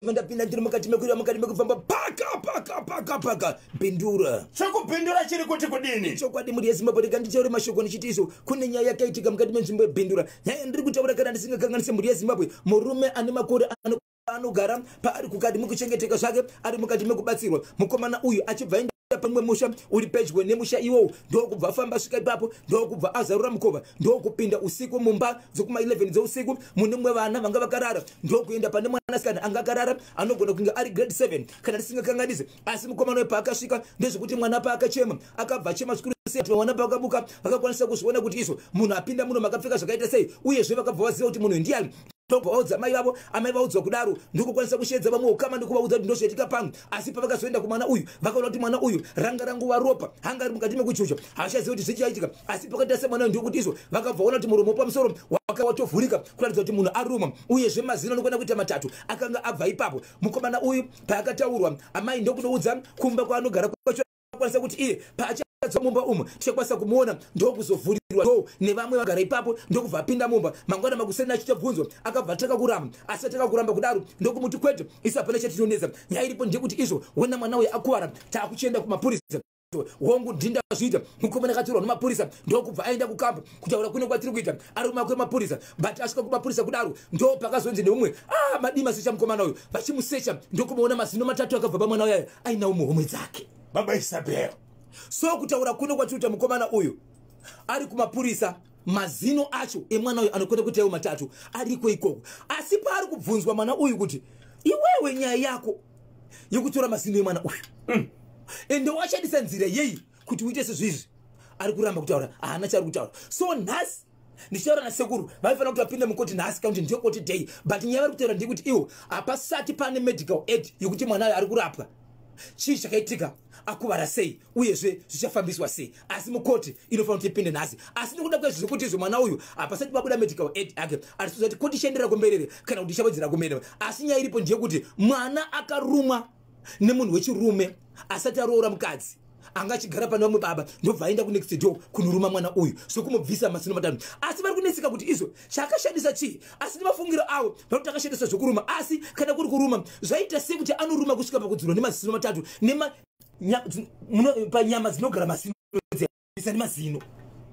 Manda pinda ndiri mukati mekufamba paka Bindura. Choko Bindura chiri kuti kudini? Chokwadi muri yeZimbabwe kandichaure mashoko nichitizo kune nyaya yakaitika mukati menzvimbo yeBindura. Nyaya ndiri kutaura kana ndisingakanganise muri yeZimbabwe. Murume ane makore anogara paari kukati mukuchengeteka zvake ari mukati mekubatsirwa. Mukomana uyu achibva pamwe musha uri pedyo nemusha iwowo ndokubva afamba svika ipapo ndokubva azarura mukova ndokupinda usiku mumba dzokuma 11 dzeusiku mune mwe vana vanga vakarara ndokuenda pane mwanasikana anga akarara anogona kunge ari grade 7 kana tisingakanganise asi mukomana wepa akasvika ndezvekuti mwana pa akachema akabva chema zvikuru sei mwana pa akabuka vakakwanisa kuzviona kuti izvo munhu apinda muno makapfeka zvakaita sei uyezve vakabva vaziva kuti munhu ndiani tokuvaudza mai vavo amai vaudzwa kudaro ndikukwanisa kushedza vamwe ukama ndikuvaudza kuti ndozviitika pangu asi pavakazoenda kumwana uyu vakaona kuti mwana uyu ranga ranguva ropa hanga ari mukati mekuchucha haashaziva kuti zvichaitika asi pakaita semwana uyu ndikuti izvo vakabva vaona kuti muromo pamusoro wakawatovhurika kuratidza kuti munhu aruma uyezve mazino anokwana kuita matatu akanga abva ipapo. Mukomana uyu paakataurwa amai ndokutoudza kumba kwaanogara kwacho kwanisa kuti iye paachadza mumba umu tichakwanisa kumuona ndokuzovhurirwa nevamwe vagara ipapo ndokubva apinda mumba mangwana makuseni achitobvunzwa akabva takakuramba asi takakuramba kudaro ndokumuti kwete isa pane chatinonesa nyaya iripo ndekuti izvo wena mwana uyu akuwara taakuchienda kumapurisa hongu dhinda zviita mukomana akatorwa nemapurisa ndokubva aenda kukamba kutaura kune kwatiri kuita ari kumakwe mapurisa but asvika kumapurisa kudaro ndo pakazonzi neumwe madima secha mukomana uyu vachimusecha ndokumaona mazino matatu akabva pamwana uyu ainawo muhomwe dzake baba Isabel. So kutaura kuno kwatuta mukomana uyu ari kumapurisa mazino acho emwana uyu anokona kuti ayo matatu ariko ikoko asi paari kubvunzwa mwana uyu kuti iwewe nyaya yako yokutora mazino emwana uyu ende wachadisa nzira yei kuti uite sezvizvi ari kuramba kutaura haana chari kutaura. So nhasi ndichitaura nasekuru vaifanira kuti vapinde mukoti nhasi kaunti ndiyo koti day but nyaya vari kutaura ndekuti iwo hapasati pane medical aid yokuti mwana uyu ari kurapwa chii chakaitika akuvara sei uyezve zvichafambiswa sei asi mukoti inofanira kuti ipinde nhasi asi nekuda kwezvizvo kuti izvo mwana uyu hapasati pabuda medical aid ake arisizati koti ichienderera kumberere kana kuti ichavedzera kumberere asi nyaya iripo ndeyekuti mwana akarumwa nemunhu wechirume asati aroora mukadzi anga achigara pane vamwe baba ndobva aenda kunext door kunoruma mwana uyu sokumubvisa mazino matatu asi vari kuneseka kuti izvo chakashandisa chii asi nemafungiro avo vari kuti akashandisa zvokuruma asi kana kuri kuruma zvaita sekuti anoruma kusvika pakudzurwa nemazino matatu panyama dzinogara mazino nemazino.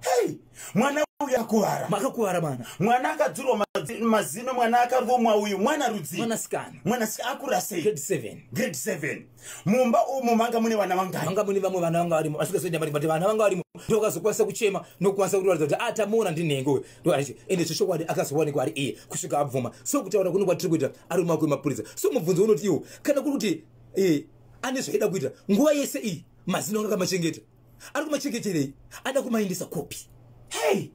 Hey, mwana uyu akuwara. Makakuwara mwana. Mwana akadzurwa mazino, mwana akarumwa uyu, mwana rudzi. Mwanasikana. Mwanasikana akura sei? Grade 7. Grade 7. Mumba umu manga mune vana vangani? Manga mune vamwe vana vanga varimo. Asikazoenda mari bati vana vanga varimo. Ndokazokwanisa kuchema nokwanisa kuratidza kuti atamuona ndinhengo. Ndoarichi ende zvishokwadi akazowanikwa ari iye kusvika abvuma. So kutaura kuno kwatiri kuita ari mumaoko emapurisa. So mubvunzo unoti iwo kana kuri kuti ane zvaida kuita nguva yese iyi mazino anga kamachengeta. Ari kumachengeterei ada kumaindisa kopi. Hey,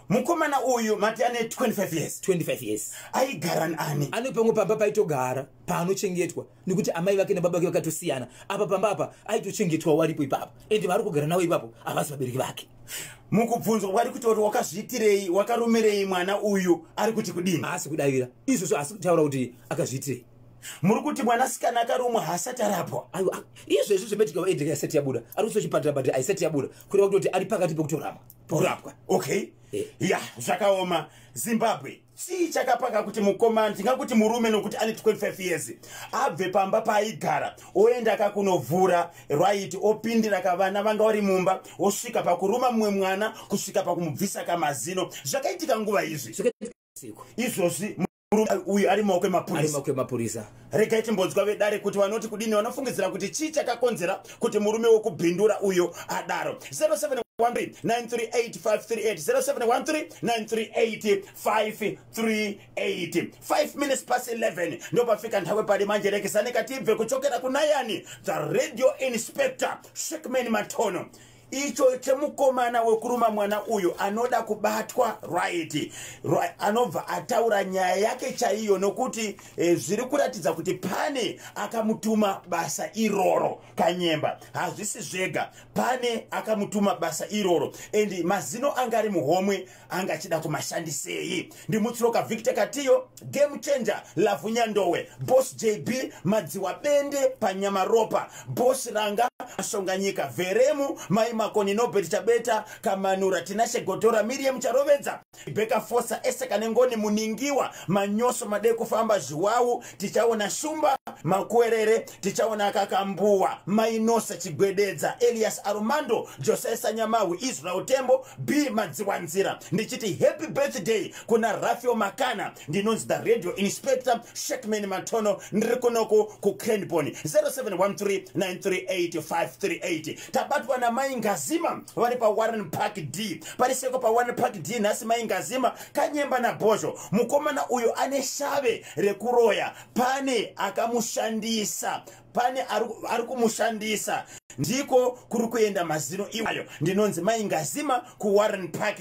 mukomana uyu mati ane 25 years. 25 years. Aigara nani? Ane pamwe pamba paitogara paanochengetwa nekuti amai vake nebaba vake vakatosiyana. Apa pamba apa aitochengetwa waripo ipapo ende vari kugara nawo ipapo havasi vabereki vake. Mukubvunzwa wari kuti wakazviitirei wakarumirei mwana uyu ari kuti kudini? Haasi kudavira izvozvo asi kutaura kuti akazviitirei. Muri kuti mwanasikana akarumwa hasati arapwa. Aiwa izvezvo zvemedical aid yaisati yabuda ari kusochipatara but aisati yabuda kureva kuti ari pakati pekutorama porapwa. Okay. Ya zvakaoma. Zimbabwe chii chakapaka kuti mukomana tingakuti murume nokuti ane 25 years abve pamba paaigara oenda akakunovhura right opindira kavana vanga vari mumba osvika pakuruma mumwe mwana kusvika pakumubvisa kamazino zvakaitika nguva izvi izvozvi uyu ari mumaoko emapurisa. Regai timbodzwa vedare kuti vanoti kudini vanofungidzira kuti chii chakakonzera kuti murume wokubhindura uyo adaro. 0713938538 0713938538 5 minutes past 11 ndopafika nthawe pali manje rekesane katibve kuchokera kunayani the radio inspector Shekman Matono. Icho chemukomana wekuruma mwana uyu anoda kubatwa right anobva ataura nyaya yake chaiyo nokuti zviri kuratidza kuti pane akamutuma basa iroro kanyemba hazvisi zvega pane akamutuma basa iroro endi mazino anga ari muhomwe anga achida kumashandisei. Ndimutsiroka Victor Katiyo game changer Lavunya Ndowe boss JB madziwa bende panyama ropa boss ranga ashonganyika veremu maima makoni Nobel Chabeta Kamanura Tinashe Gotora Miriam Charovedza Beka Fosa Ese Kanengoni Muningiwa Manyoso Madeko Famba Zhuau tichaona Shumba Makwerere tichaona Kakambua Mainosa Chigwedeza Elias Armando Jose Sanyamawi Israel Tembo B Madziwanzira ndichiti happy birthday kuna Rafio Makana ndinonzi the radio inspector Shekman Matono ndirikunoko ku Cranbone 0713938538 tabatwa na Maingazima wali pa Warren Park D pariseko pa Warren Park D nasi Maingazima kanyemba na Bozho mukomana uyo ane shave rekuroya pane akamushandisa pane arikumushandisa ndiko kuri kuenda mazino iwayo ndinonzi Maingazima ku Warren Park